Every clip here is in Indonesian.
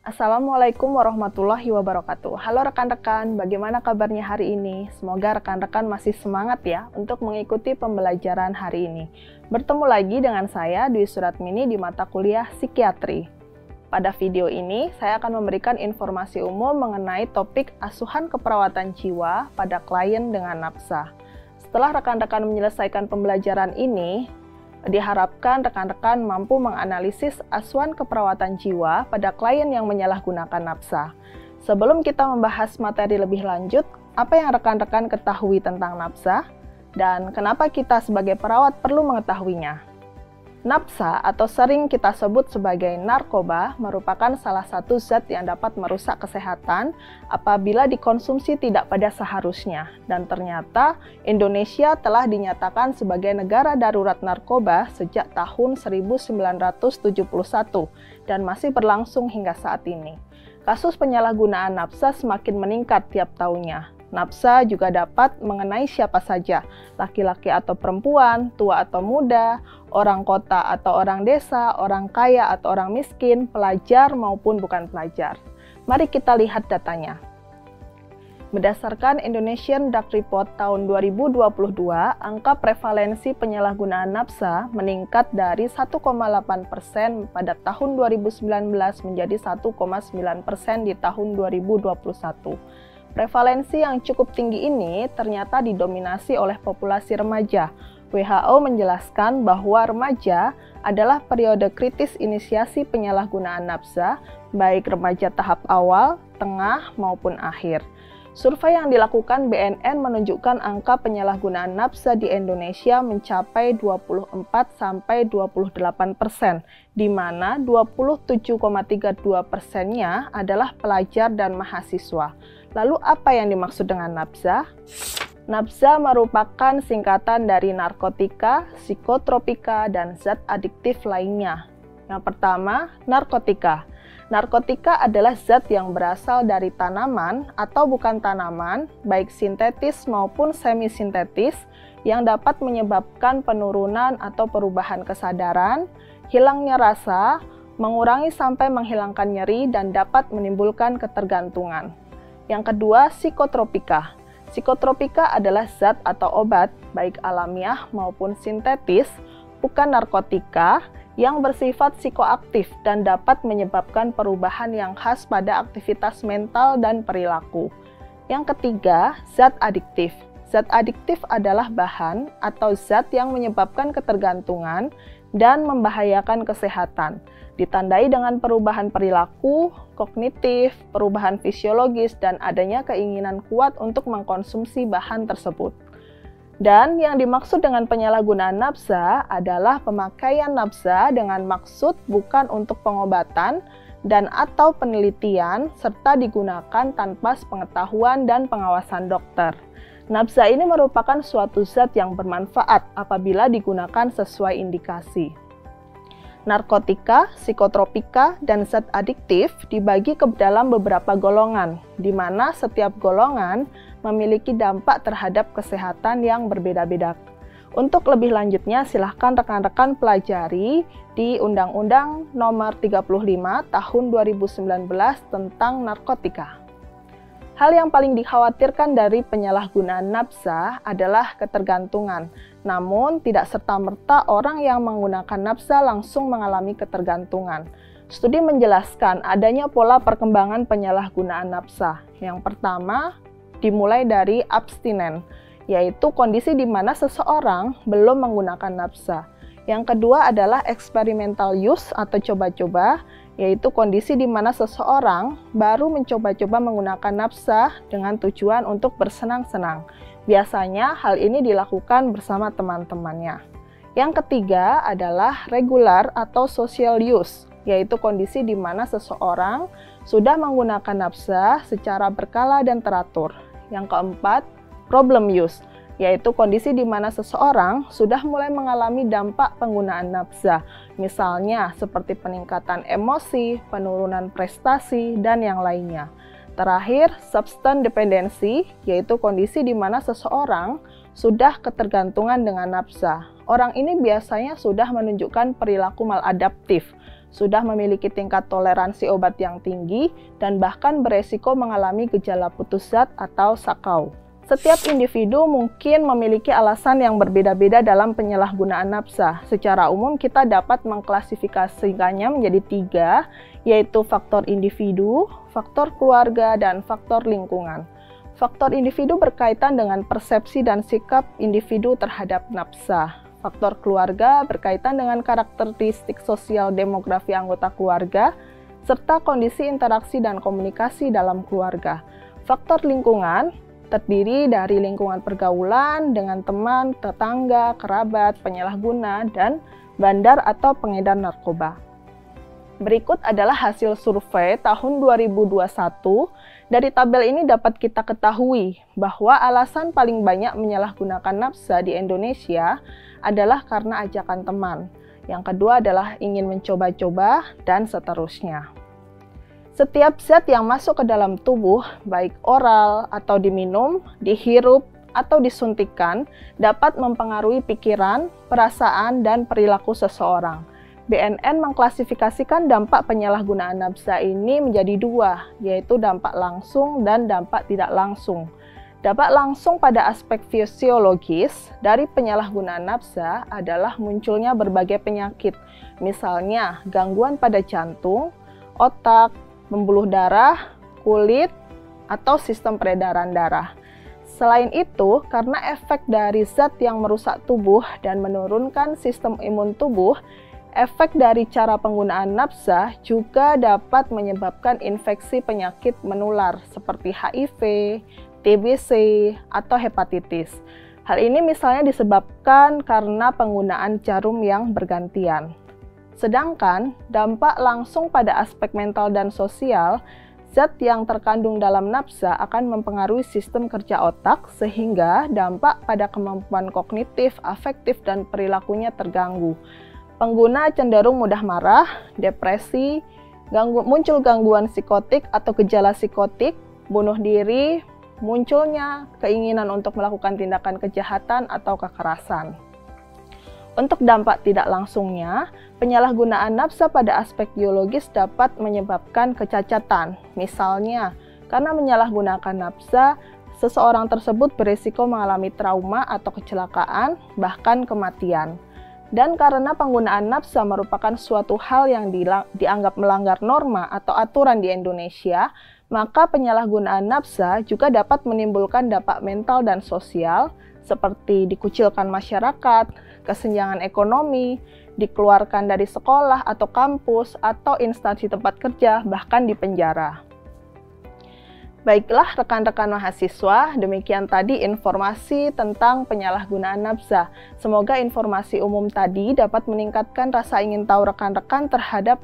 Assalamualaikum warahmatullahi wabarakatuh. Halo rekan-rekan, bagaimana kabarnya hari ini? Semoga rekan-rekan masih semangat ya untuk mengikuti pembelajaran hari ini. Bertemu lagi dengan saya Dwi Suratmini di mata kuliah Psikiatri. Pada video ini, saya akan memberikan informasi umum mengenai topik asuhan keperawatan jiwa pada klien dengan nafsa. Setelah rekan-rekan menyelesaikan pembelajaran ini, diharapkan rekan-rekan mampu menganalisis asuhan keperawatan jiwa pada klien yang menyalahgunakan nafsa. Sebelum kita membahas materi lebih lanjut, apa yang rekan-rekan ketahui tentang nafsa? Dan kenapa kita sebagai perawat perlu mengetahuinya? Nafsa atau sering kita sebut sebagai narkoba merupakan salah satu zat yang dapat merusak kesehatan apabila dikonsumsi tidak pada seharusnya. Dan ternyata Indonesia telah dinyatakan sebagai negara darurat narkoba sejak tahun 1971 dan masih berlangsung hingga saat ini. Kasus penyalahgunaan nafsa semakin meningkat tiap tahunnya. Nafsa juga dapat mengenai siapa saja, laki-laki atau perempuan, tua atau muda, orang kota atau orang desa, orang kaya atau orang miskin, pelajar maupun bukan pelajar. Mari kita lihat datanya. Berdasarkan Indonesian Drug Report tahun 2022, angka prevalensi penyalahgunaan nafsa meningkat dari 1,8% pada tahun 2019 menjadi 1,9% di tahun 2021. Prevalensi yang cukup tinggi ini ternyata didominasi oleh populasi remaja. WHO menjelaskan bahwa remaja adalah periode kritis inisiasi penyalahgunaan nafsa, baik remaja tahap awal, tengah, maupun akhir. Survei yang dilakukan BNN menunjukkan angka penyalahgunaan nafsa di Indonesia mencapai 24–28%, di mana 27,32%-nya adalah pelajar dan mahasiswa. Lalu apa yang dimaksud dengan nafsa? Nafsa merupakan singkatan dari narkotika, psikotropika, dan zat adiktif lainnya. Yang pertama, narkotika. Narkotika adalah zat yang berasal dari tanaman atau bukan tanaman, baik sintetis maupun semi-sintetis, yang dapat menyebabkan penurunan atau perubahan kesadaran, hilangnya rasa, mengurangi sampai menghilangkan nyeri, dan dapat menimbulkan ketergantungan. Yang kedua, psikotropika. Psikotropika adalah zat atau obat, baik alamiah maupun sintetis, bukan narkotika, yang bersifat psikoaktif dan dapat menyebabkan perubahan yang khas pada aktivitas mental dan perilaku. Yang ketiga, zat adiktif. Zat adiktif adalah bahan atau zat yang menyebabkan ketergantungan dan membahayakan kesehatan, ditandai dengan perubahan perilaku, kognitif, perubahan fisiologis, dan adanya keinginan kuat untuk mengkonsumsi bahan tersebut. Dan yang dimaksud dengan penyalahgunaan nafsa adalah pemakaian nafsa dengan maksud bukan untuk pengobatan dan atau penelitian serta digunakan tanpa sepengetahuan dan pengawasan dokter. Nafsa ini merupakan suatu zat yang bermanfaat apabila digunakan sesuai indikasi. Narkotika, psikotropika, dan zat adiktif dibagi ke dalam beberapa golongan, di mana setiap golongan memiliki dampak terhadap kesehatan yang berbeda-beda. Untuk lebih lanjutnya, silahkan rekan-rekan pelajari di Undang-Undang Nomor 35 Tahun 2019 tentang narkotika. Hal yang paling dikhawatirkan dari penyalahgunaan nafsa adalah ketergantungan. Namun, tidak serta-merta orang yang menggunakan nafsa langsung mengalami ketergantungan. Studi menjelaskan adanya pola perkembangan penyalahgunaan nafsa. Yang pertama, dimulai dari abstinen, yaitu kondisi di mana seseorang belum menggunakan nafsa. Yang kedua adalah experimental use atau coba-coba, yaitu kondisi di mana seseorang baru mencoba-coba menggunakan nafsa dengan tujuan untuk bersenang-senang. Biasanya hal ini dilakukan bersama teman-temannya. Yang ketiga adalah regular atau social use, yaitu kondisi di mana seseorang sudah menggunakan nafsa secara berkala dan teratur. Yang keempat, problem use, yaitu kondisi di mana seseorang sudah mulai mengalami dampak penggunaan nafsa, misalnya seperti peningkatan emosi, penurunan prestasi, dan yang lainnya. Terakhir, substance dependency, yaitu kondisi di mana seseorang sudah ketergantungan dengan nafsa. Orang ini biasanya sudah menunjukkan perilaku maladaptif, sudah memiliki tingkat toleransi obat yang tinggi, dan bahkan beresiko mengalami gejala putus zat atau sakau. Setiap individu mungkin memiliki alasan yang berbeda-beda dalam penyalahgunaan nafsa. Secara umum kita dapat mengklasifikasikannya menjadi 3, yaitu faktor individu, faktor keluarga, dan faktor lingkungan. Faktor individu berkaitan dengan persepsi dan sikap individu terhadap nafsa. Faktor keluarga berkaitan dengan karakteristik sosial demografi anggota keluarga, serta kondisi interaksi dan komunikasi dalam keluarga. Faktor lingkungan terdiri dari lingkungan pergaulan dengan teman, tetangga, kerabat, penyalahguna, dan bandar atau pengedar narkoba. Berikut adalah hasil survei tahun 2021. Dari tabel ini dapat kita ketahui bahwa alasan paling banyak menyalahgunakan nafsa di Indonesia adalah karena ajakan teman. Yang kedua adalah ingin mencoba-coba, dan seterusnya. Setiap zat yang masuk ke dalam tubuh, baik oral atau diminum, dihirup, atau disuntikkan, dapat mempengaruhi pikiran, perasaan, dan perilaku seseorang. BNN mengklasifikasikan dampak penyalahgunaan nafsa ini menjadi 2, yaitu dampak langsung dan dampak tidak langsung. Dampak langsung pada aspek fisiologis dari penyalahgunaan nafsa adalah munculnya berbagai penyakit, misalnya gangguan pada jantung, otak, pembuluh darah, kulit, atau sistem peredaran darah. Selain itu, karena efek dari zat yang merusak tubuh dan menurunkan sistem imun tubuh, efek dari cara penggunaan nafsa juga dapat menyebabkan infeksi penyakit menular seperti HIV, TBC, atau hepatitis. Hal ini misalnya disebabkan karena penggunaan jarum yang bergantian. Sedangkan dampak langsung pada aspek mental dan sosial, zat yang terkandung dalam nafsa akan mempengaruhi sistem kerja otak sehingga dampak pada kemampuan kognitif, afektif, dan perilakunya terganggu. Pengguna cenderung mudah marah, depresi, muncul gangguan psikotik atau gejala psikotik, bunuh diri, munculnya keinginan untuk melakukan tindakan kejahatan atau kekerasan. Untuk dampak tidak langsungnya, penyalahgunaan nafsa pada aspek biologis dapat menyebabkan kecacatan. Misalnya, karena menyalahgunakan nafsa, seseorang tersebut berisiko mengalami trauma atau kecelakaan, bahkan kematian. Dan karena penggunaan nafsa merupakan suatu hal yang dianggap melanggar norma atau aturan di Indonesia, maka penyalahgunaan nafsa juga dapat menimbulkan dampak mental dan sosial, seperti dikucilkan masyarakat, kesenjangan ekonomi, dikeluarkan dari sekolah atau kampus atau instansi tempat kerja, bahkan di penjara. Baiklah rekan-rekan mahasiswa, demikian tadi informasi tentang penyalahgunaan nafsa. Semoga informasi umum tadi dapat meningkatkan rasa ingin tahu rekan-rekan terhadap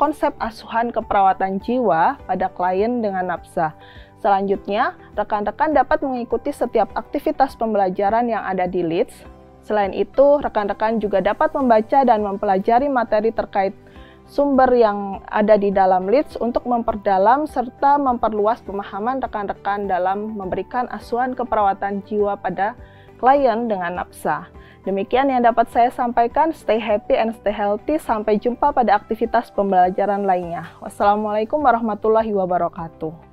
konsep asuhan keperawatan jiwa pada klien dengan nafsa. Selanjutnya, rekan-rekan dapat mengikuti setiap aktivitas pembelajaran yang ada di LEADS. Selain itu, rekan-rekan juga dapat membaca dan mempelajari materi terkait sumber yang ada di dalam LEADS untuk memperdalam serta memperluas pemahaman rekan-rekan dalam memberikan asuhan keperawatan jiwa pada klien dengan nafsa. Demikian yang dapat saya sampaikan. Stay happy and stay healthy. Sampai jumpa pada aktivitas pembelajaran lainnya. Wassalamualaikum warahmatullahi wabarakatuh.